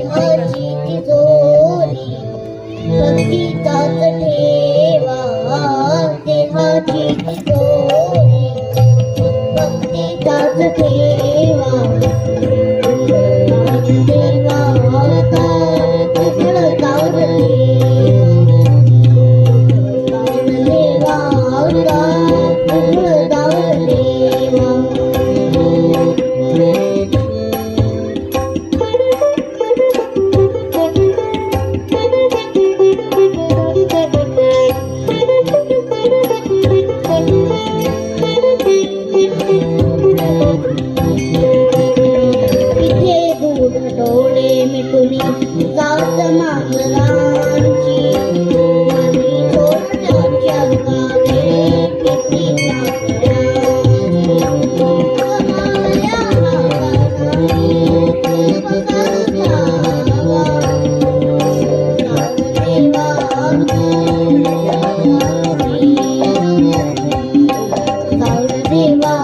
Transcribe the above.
देहाची तिजोरी भक्तीचाच ठेवा, देहाची तिजोरी भक्तीचाच ठेवा. देवा डोळे मिटुनी जात मांजरांची आणि छोट्याच्या गावे किती देवा